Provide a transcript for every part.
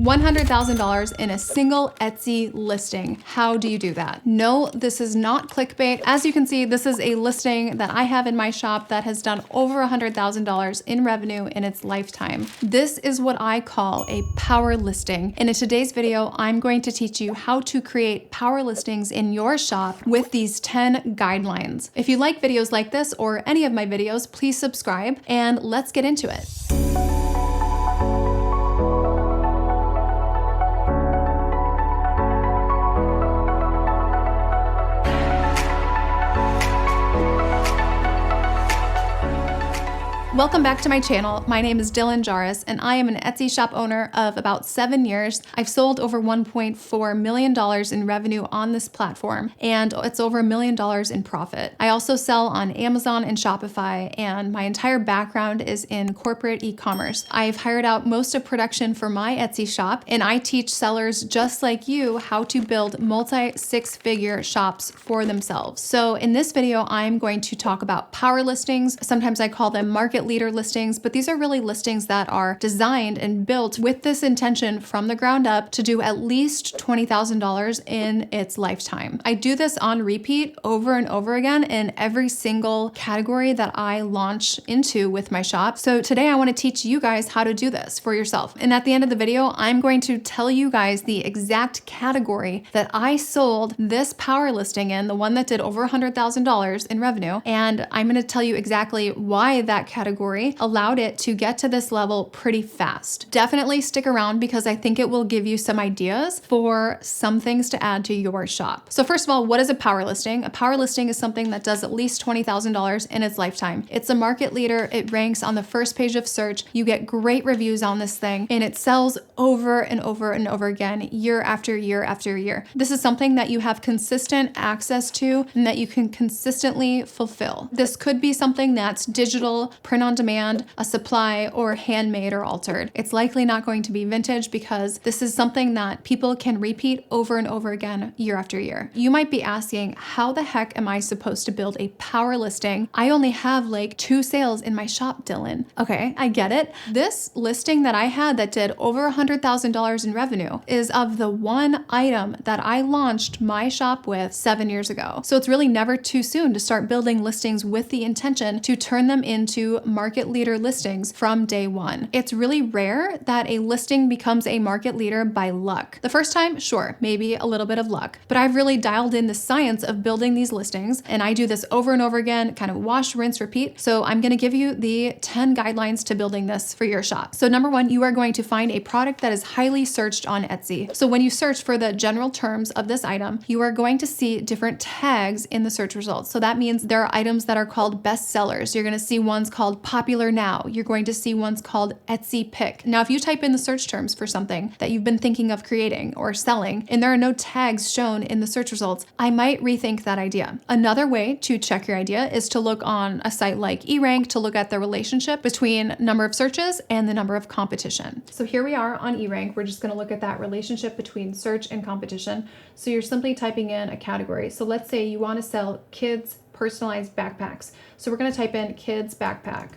$100,000 in a single Etsy listing. How do you do that? No, this is not clickbait. As you can see, this is a listing that I have in my shop that has done over $100,000 in revenue in its lifetime. This is what I call a power listing. And in today's video, I'm going to teach you how to create power listings in your shop with these 10 guidelines. If you like videos like this or any of my videos, please subscribe and let's get into it. Welcome back to my channel. My name is Dylan Jarris, and I am an Etsy shop owner of about 7 years. I've sold over $1.4 million in revenue on this platform, and it's over $1 million in profit. I also sell on Amazon and Shopify, and my entire background is in corporate e-commerce. I've hired out most of production for my Etsy shop, and I teach sellers just like you how to build multi-six-figure shops for themselves. So in this video, I'm going to talk about power listings. Sometimes I call them market leader listings, but these are really listings that are designed and built with this intention from the ground up to do at least $20,000 in its lifetime. I do this on repeat over and over again in every single category that I launch into with my shop. So today I want to teach you guys how to do this for yourself. And at the end of the video, I'm going to tell you guys the exact category that I sold this power listing in, the one that did over $100,000 in revenue. And I'm going to tell you exactly why that category allowed it to get to this level pretty fast. Definitely stick around because I think it will give you some ideas for some things to add to your shop. So first of all, what is a power listing? A power listing is something that does at least $20,000 in its lifetime. It's a market leader. It ranks on the first page of search. You get great reviews on this thing, and it sells over and over and over again, year after year after year. This is something that you have consistent access to and that you can consistently fulfill. This could be something that's digital, print on demand, a supply, or handmade or altered. It's likely not going to be vintage because this is something that people can repeat over and over again year after year. You might be asking, how the heck am I supposed to build a power listing? I only have like 2 sales in my shop, Dylan. Okay, I get it. This listing that I had that did over $100,000 in revenue is of the one item that I launched my shop with 7 years ago. So it's really never too soon to start building listings with the intention to turn them into market leader listings from day one. It's really rare that a listing becomes a market leader by luck. The first time, sure, maybe a little bit of luck, but I've really dialed in the science of building these listings, and I do this over and over again, kind of wash, rinse, repeat. So I'm going to give you the 10 guidelines to building this for your shop. So number one, you are going to find a product that is highly searched on Etsy. So when you search for the general terms of this item, you are going to see different tags in the search results. So that means there are items that are called best sellers. You're going to see ones called popular now. You're going to see ones called Etsy pick. Now, if you type in the search terms for something that you've been thinking of creating or selling, and there are no tags shown in the search results, I might rethink that idea. Another way to check your idea is to look on a site like eRank to look at the relationship between number of searches and the number of competition. So here we are on eRank. We're just going to look at that relationship between search and competition. So you're simply typing in a category. So let's say you want to sell kids personalized backpacks. So we're going to type in kids backpack.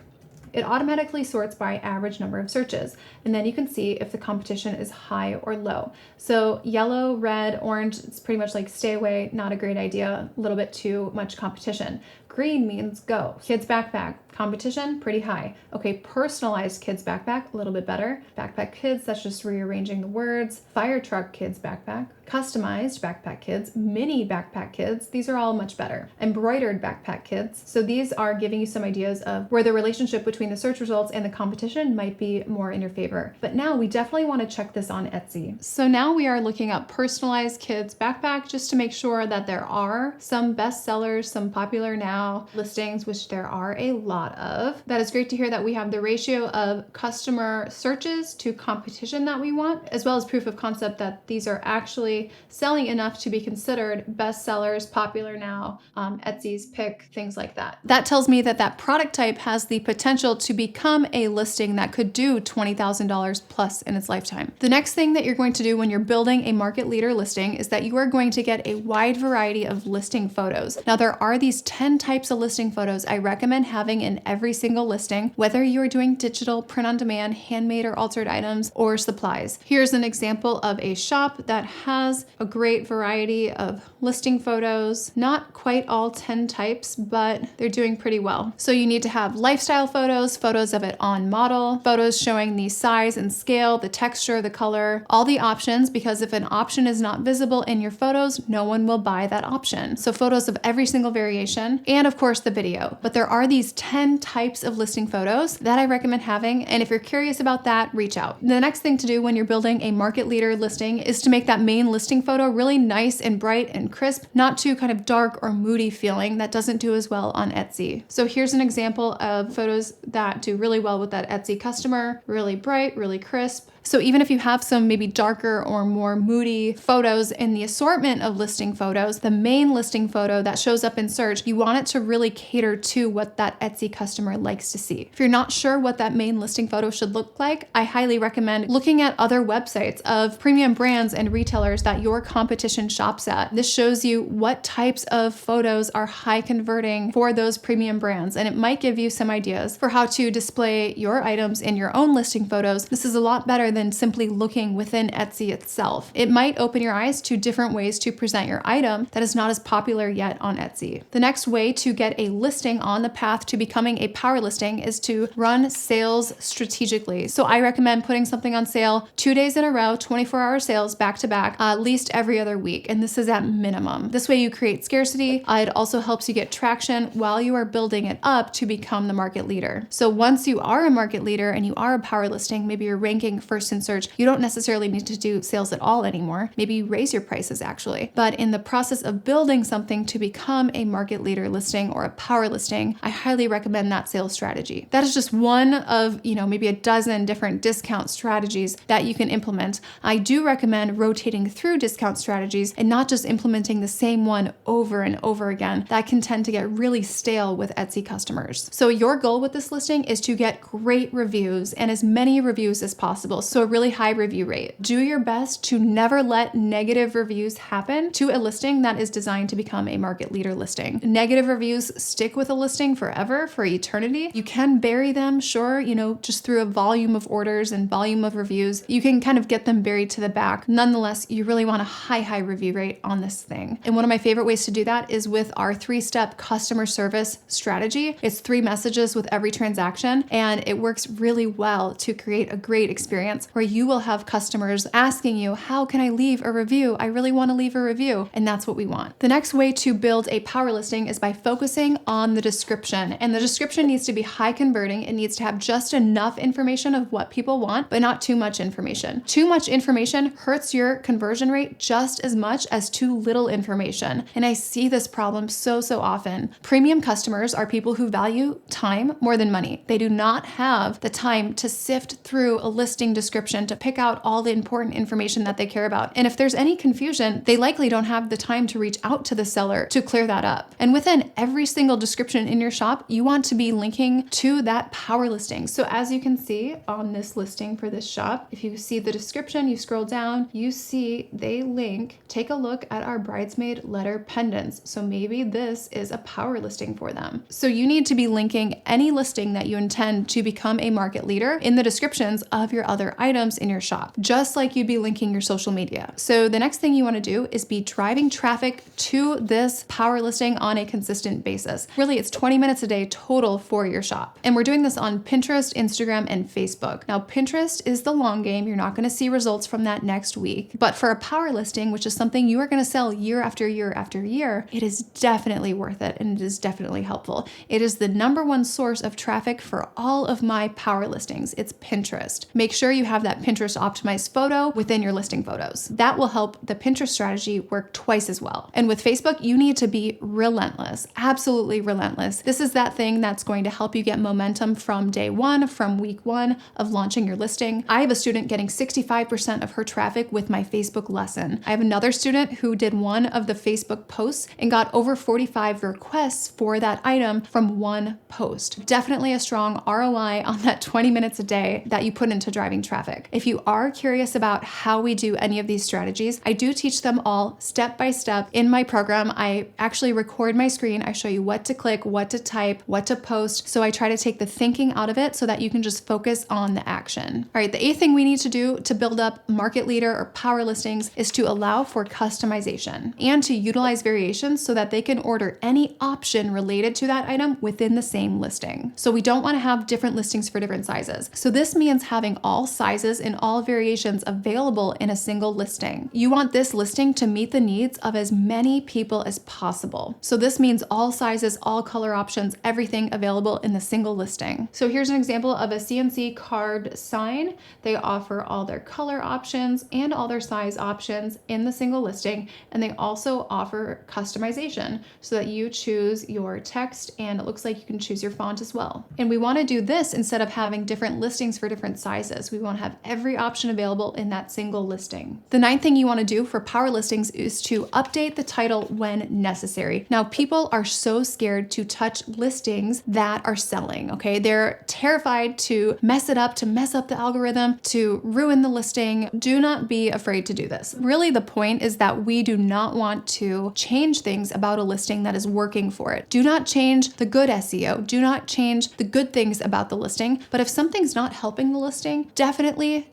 It automatically sorts by average number of searches. And then you can see if the competition is high or low. So yellow, red, orange, it's pretty much like stay away, not a great idea, a little bit too much competition. Green means go. Kids backpack, competition, pretty high. Okay, personalized kids backpack, a little bit better. Backpack kids, that's just rearranging the words. Fire truck kids backpack. Customized backpack kids, mini backpack kids, these are all much better. Embroidered backpack kids. So these are giving you some ideas of where the relationship between the search results and the competition might be more in your favor. But now we definitely want to check this on Etsy. So now we are looking up personalized kids backpack just to make sure that there are some best sellers, some popular now listings, which there are a lot of. That is great to hear that we have the ratio of customer searches to competition that we want, as well as proof of concept that these are actually selling enough to be considered best sellers, popular now, Etsy's pick, things like that. That tells me that that product type has the potential to become a listing that could do $20,000 plus in its lifetime. The next thing that you're going to do when you're building a market leader listing is that you are going to get a wide variety of listing photos. Now there are these 10 types types of listing photos I recommend having in every single listing, whether you are doing digital, print on demand, handmade or altered items, or supplies. Here's an example of a shop that has a great variety of listing photos, not quite all 10 types, but they're doing pretty well. So you need to have lifestyle photos, photos of it on model, photos showing the size and scale, the texture, the color, all the options, because if an option is not visible in your photos, no one will buy that option. So photos of every single variation, and of course the video. But there are these 10 types of listing photos that I recommend having, and if you're curious about that, reach out. The next thing to do when you're building a market leader listing is to make that main listing photo really nice and bright and crisp, not too kind of dark or moody feeling. That doesn't do as well on Etsy. So here's an example of photos that do really well with that Etsy customer. Really bright, really crisp. So even if you have some maybe darker or more moody photos in the assortment of listing photos, the main listing photo that shows up in search, you want it to really cater to what that Etsy customer likes to see. If you're not sure what that main listing photo should look like, I highly recommend looking at other websites of premium brands and retailers that your competition shops at. This shows you what types of photos are high converting for those premium brands, and it might give you some ideas for how to display your items in your own listing photos. This is a lot better than simply looking within Etsy itself. It might open your eyes to different ways to present your item that is not as popular yet on Etsy. The next way to get a listing on the path to becoming a power listing is to run sales strategically. So I recommend putting something on sale 2 days in a row, 24-hour sales back to back, at least every other week. And this is at minimum. This way you create scarcity. It also helps you get traction while you are building it up to become the market leader. So once you are a market leader and you are a power listing, maybe you're ranking first in search, you don't necessarily need to do sales at all anymore. Maybe you raise your prices actually. But in the process of building something to become a market leader listing or a power listing, I highly recommend that sales strategy. That is just one of, maybe a dozen different discount strategies that you can implement. I do recommend rotating through discount strategies and not just implementing the same one over and over again. That can tend to get really stale with Etsy customers. So your goal with this listing is to get great reviews and as many reviews as possible. So a really high review rate. Do your best to never let negative reviews happen to a listing that is designed to become a market leader listing. Negative reviews stick with a listing forever, for eternity. You can bury them, sure, just through a volume of orders and volume of reviews. You can kind of get them buried to the back. Nonetheless, you really want a high review rate on this thing. And one of my favorite ways to do that is with our 3-step customer service strategy. It's 3 messages with every transaction, and it works really well to create a great experience where you will have customers asking you, how can I leave a review? I really want to leave a review. And that's what we want. The next way to build a power listing is by focusing on the description. And the description needs to be high converting. It needs to have just enough information of what people want, but not too much information. Too much information hurts your conversion rate just as much as too little information. And I see this problem so often. Premium customers are people who value time more than money. They do not have the time to sift through a listing description to pick out all the important information that they care about. And if there's any confusion, they likely don't have the time to reach out to the seller to clear that up. And within every single description in your shop, you want to be linking to that power listing. So as you can see on this listing for this shop, if you see the description, you scroll down, you see they link, take a look at our bridesmaid letter pendants. So maybe this is a power listing for them. So you need to be linking any listing that you intend to become a market leader in the descriptions of your other items in your shop, just like you'd be linking your social media. So the next thing you want to do is be driving traffic to this power listing on a consistent basis. Really, it's 20 minutes a day total for your shop. And we're doing this on Pinterest, Instagram, and Facebook. Now, Pinterest is the long game. You're not going to see results from that next week. But for a power listing, which is something you are going to sell year after year after year, it is definitely worth it and it is definitely helpful. It is the #1 source of traffic for all of my power listings. It's Pinterest. Make sure you have that Pinterest optimized photo within your listing photos. That will help the Pinterest strategy work twice as well. And with Facebook, you need to be relentless, absolutely relentless. This is that thing that's going to help you get momentum from day one, from week one of launching your listing. I have a student getting 65% of her traffic with my Facebook lesson. I have another student who did one of the Facebook posts and got over 45 requests for that item from one post. Definitely a strong ROI on that 20 minutes a day that you put into driving traffic. traffic. If you are curious about how we do any of these strategies, I do teach them all step by step in my program. I actually record my screen. I show you what to click, what to type, what to post. So I try to take the thinking out of it so that you can just focus on the action. All right, the 8th thing we need to do to build up market leader or power listings is to allow for customization and to utilize variations so that they can order any option related to that item within the same listing. So we don't want to have different listings for different sizes. So this means having all sizes and all variations available in a single listing. You want this listing to meet the needs of as many people as possible. So this means all sizes, all color options, everything available in the single listing. So here's an example of a CNC card sign. They offer all their color options and all their size options in the single listing. And they also offer customization so that you choose your text, and it looks like you can choose your font as well. And we want to do this instead of having different listings for different sizes. We want to have every option available in that single listing. The 9th thing you want to do for power listings is to update the title when necessary. Now, people are so scared to touch listings that are selling, okay? They're terrified to mess it up, to mess up the algorithm, to ruin the listing. Do not be afraid to do this. Really, the point is that we do not want to change things about a listing that is working for it. Do not change the good SEO. Do not change the good things about the listing. But if something's not helping the listing, definitely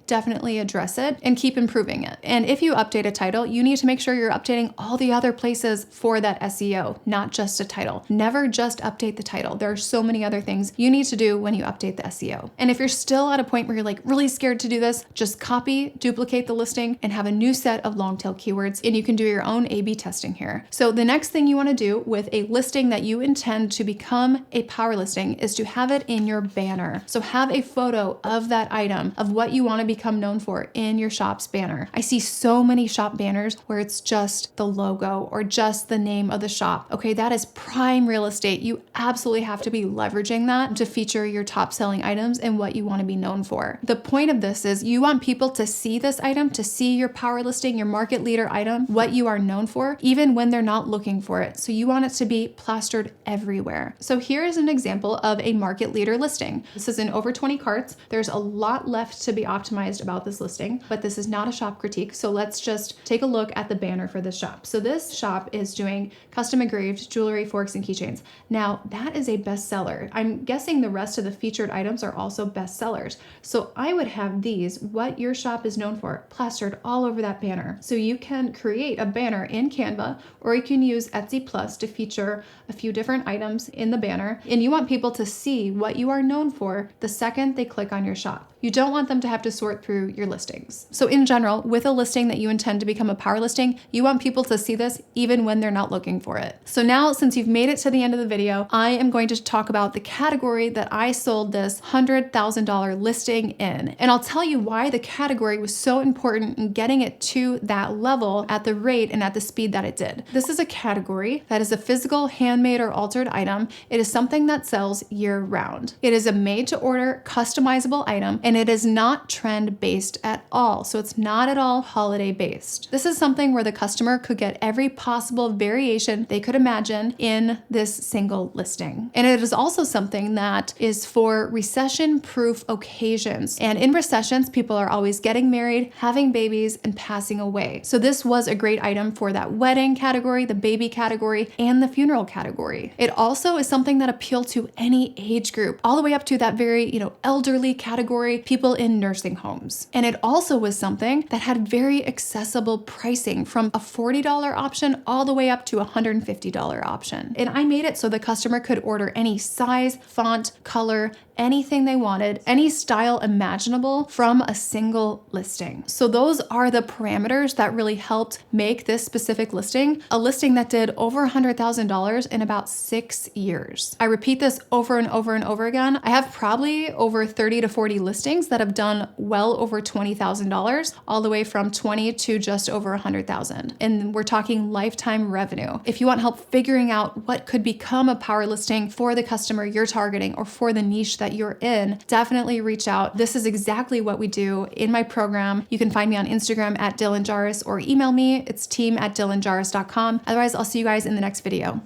address it and keep improving it. And if you update a title, you need to make sure you're updating all the other places for that SEO, not just a title. Never just update the title. There are so many other things you need to do when you update the SEO. And if you're still at a point where you're like really scared to do this, just copy, duplicate the listing, and have a new set of long tail keywords, and you can do your own A/B testing here. So the next thing you want to do with a listing that you intend to become a power listing is to have it in your banner. So have a photo of that item, of what you want to become known for in your shop's banner. I see so many shop banners where it's just the logo or just the name of the shop. Okay, that is prime real estate. You absolutely have to be leveraging that to feature your top selling items and what you want to be known for. The point of this is you want people to see this item, to see your power listing, your market leader item, what you are known for, even when they're not looking for it. So you want it to be plastered everywhere. So here is an example of a market leader listing. This is in over 20 carts. There's a lot left to be optimized about this listing, but this is not a shop critique. So let's just take a look at the banner for this shop. So this shop is doing custom engraved jewelry, forks, and keychains. Now that is a bestseller. I'm guessing the rest of the featured items are also bestsellers. So I would have these, what your shop is known for, plastered all over that banner. So you can create a banner in Canva, or you can use Etsy Plus to feature a few different items in the banner. And you want people to see what you are known for the second they click on your shop. You don't want them to have to sort through your listings. So in general, with a listing that you intend to become a power listing, you want people to see this even when they're not looking for it. So now, since you've made it to the end of the video, I am going to talk about the category that I sold this $100,000 listing in. And I'll tell you why the category was so important in getting it to that level at the rate and at the speed that it did. This is a category that is a physical, handmade, or altered item. It is something that sells year round. It is a made to order, customizable item, and it is not trend based at all. So it's not at all holiday based. This is something where the customer could get every possible variation they could imagine in this single listing. And it is also something that is for recession proof occasions. And in recessions, people are always getting married, having babies, and passing away. So this was a great item for that wedding category, the baby category, and the funeral category. It also is something that appealed to any age group, all the way up to that very, elderly category, people in nursing homes. And it also was something that had very accessible pricing, from a $40 option all the way up to a $150 option. And I made it so the customer could order any size, font, color, anything they wanted, any style imaginable from a single listing. So those are the parameters that really helped make this specific listing a listing that did over $100,000 in about 6 years. I repeat this over and over and over again. I have probably over 30 to 40 listings that have done well over $20,000, all the way from 20 to just over 100,000. And we're talking lifetime revenue. If you want help figuring out what could become a power listing for the customer you're targeting or for the niche that you're in, definitely reach out. This is exactly what we do in my program. You can find me on Instagram at DylanJaris or email me. It's team@dylanjaris.com. Otherwise, I'll see you guys in the next video.